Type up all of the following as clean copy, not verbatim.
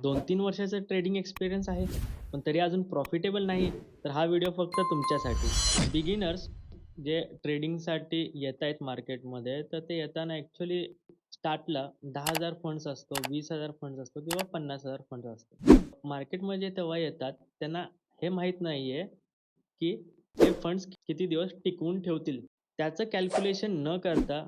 2-3 वर्षाचा trading experience आहे, पण तरी अजून प्रॉफिटेबल नाही, तर हा व्हिडिओ फक्त तुमच्यासाठी. बिगिनर्स जे ट्रेडिंगसाठी येतायत मार्केटमध्ये, तर ते येताना ॲक्चुअली स्टार्टला 10,000 फंड्स असतो, 20,000 फंड्स असतो किंवा 50,000 फंड्स असतो. मार्केटमध्ये तेव्हा येतात, त्यांना हे माहीत नाहीये, की हे फंड्स किती दिवस टिकवून ठेवतील. त्याचं कॅल्क्युलेशन न करता,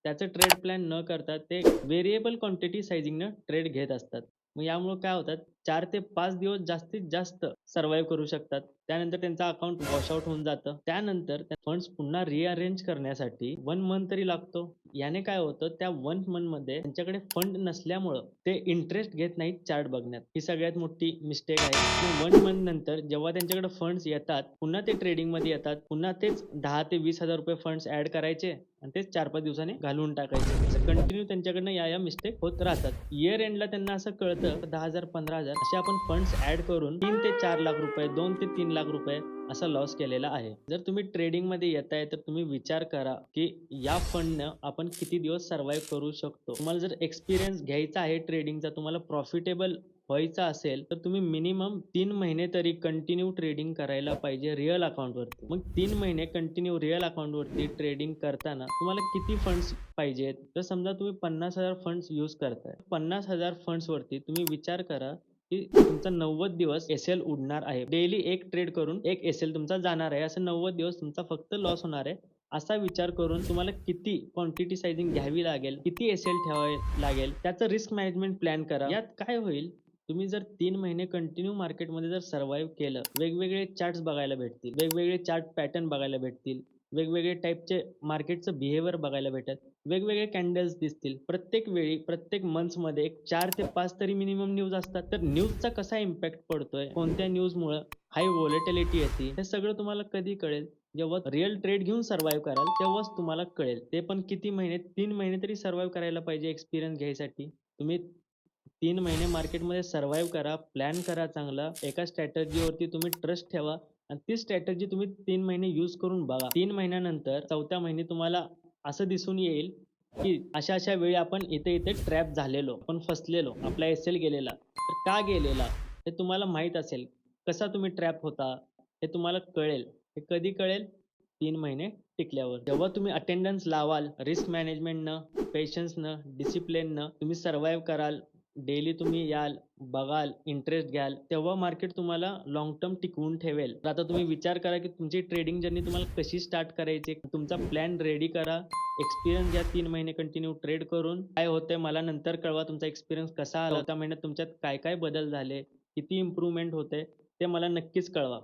त्याचं ट्रेड प्लॅन न करता ते व्हेरिएबल क्वांटिटी साइझिंगनं ट्रेड घेत असतात. मग यामुळं काय होतात 4 ते 5 दिवस जास्तीत जास्त सर्व्हाईव्ह करू शकतात. त्यानंतर त्यांचं अकाउंट वॉश आउट होऊन जातं. त्यानंतर त्या फंड्स पुन्हा रिअरेंज करण्यासाठी 1 मंथ तरी लागतो. याने काय होतं त्या 1 मंथमध्ये त्यांच्याकडे फंड नसल्यामुळं ते इंटरेस्ट घेत नाहीत चार्ट बघण्यात. ही सगळ्यात मोठी मिस्टेक आहे. मग 1 मंथ नंतर जेव्हा त्यांच्याकडे फंड्स येतात, पुन्हा ते ट्रेडिंगमध्ये येतात. पुन्हा तेच 10,000 ते 20,000 रुपये फंड्स ॲड करायचे आणि तेच 4-5 दिवसांनी घालवून टाकायचे. असं कंटिन्यू त्यांच्याकडनं या मिस्टेक होत राहतात. इयर एंडला त्यांना असं कळतं 10,000 15,000 असे आपण फंड्स ॲड करून 3 ते 4 लाख रुपये, 2 ते 3 लाख रुपये असा लॉस केलेला आहे. जर तुम्ही ट्रेडिंगमध्ये येताय तर तुम्ही विचार करा, की या फंडनं आपण किती दिवस सर्व्हाईव्ह करू शकतो. तुम्हाला जर एक्सपिरियन्स घ्यायचा आहे ट्रेडिंगचा, तुम्हाला प्रॉफिटेबल व्हायचं असेल, तर तुम्ही मिनिमम 3 महिने तरी कंटिन्यू ट्रेडिंग करायला पाहिजे रिअल अकाउंटवरती. मग 3 महिने कंटिन्यू रिअल अकाउंटवरती ट्रेडिंग करताना तुम्हाला किती फंड्स पाहिजेत? तर समजा तुम्ही 50,000 फंड्स यूज करताय. 50,000 फंड्सवरती तुम्ही विचार करा, की तुमचा 90 दिवस एस-एल उडणार आहे. डेली एक ट्रेड करून एक एस-एल तुमचा जाणार आहे. असं 90 दिवस तुमचा फक्त लॉस होणार आहे. असा विचार करून तुम्हाला किती क्वांटिटी साइझिंग घ्यावी लागेल, किती एस-एल ठेवावे लागेल, त्याचं रिस्क मॅनेजमेंट प्लॅन करा. यात काय होईल, तुम्ही जर 3 महिने कंटिन्यू मार्केटमध्ये जर सर्व्हाईव्ह केलं, वेगवेगळे चार्ट्स बघायला भेटतील, वेगवेगळे चार्ट पॅटर्न बघायला भेटतील, वेगवेगळे टाइपचे मार्केटचं बिहेवियर बघायला भेटेल, वेगवेगळे कॅन्डल्स दिसतील. प्रत्येक वेळी, प्रत्येक मंथ्समध्ये एक 4 ते 5 तरी मिनिमम न्यूज असतात. तर न्यूजचा कसा इम्पॅक्ट पडतोय, कोणत्या न्यूजमुळं हाय व्हॉलॅटिलिटी येते, हे सगळं तुम्हाला कधी कळेल? जेव्हा रिअल ट्रेड घेऊन सर्व्हाईव्ह कराल, तेव्हाच तुम्हाला कळेल. ते पण किती महिने? 3 महिने तरी सर्व्हाईव्ह करायला पाहिजे एक्सपिरियन्स घ्यायसाठी. तुम्ही 3 महिने मार्केटमध्ये सर्व्हाईव्ह करा, प्लॅन करा चांगला. एका स्ट्रॅटेजीवरती तुम्ही ट्रस्ट ठेवा आणि ती स्ट्रॅटेजी तुम्ही 3 महिने यूज करून बघा. 3 महिन्यानंतर 4थ्या महिनी तुम्हाला असं दिसून येईल, की अशा-अशा वेळी आपण इथे-इथे ट्रॅप झालेलो, आपण फसलेलो, आपला एस-एल गेलेला. तर का गेलेला? हे तुम्हाला माहीत असेल. कसा तुम्ही ट्रॅप होता, हे तुम्हाला कळेल. हे कधी कळेल? 3 महिने टिकल्यावर. जेव्हा तुम्ही अटेंडन्स लावाल, रिस्क मॅनेजमेंटनं, पेशन्सनं, डिसिप्लिननं तुम्ही सर्व्हाईव्ह कराल, डेली तुम्ही याल, बघाल, इंटरेस्ट घ्याल, तेव्हा मार्केट तुम्हाला लाँग टर्म टिकवून ठेवेल. तर आता तुम्ही विचार करा, की तुमची ट्रेडिंग जर्नी तुम्हाला कशी स्टार्ट करायची? तुमचा प्लॅन रेडी करा. एक्सपिरियन्स घ्या 3 महिने कंटिन्यू ट्रेड करून. काय होतंय मला नंतर कळवा तुमचा एक्सपिरियन्स कसा आला? 4थ्या महिन्यात तुमच्यात काय-काय बदल झाले? किती इम्प्रूव्हमेंट होते? ते मला नक्कीच कळवा.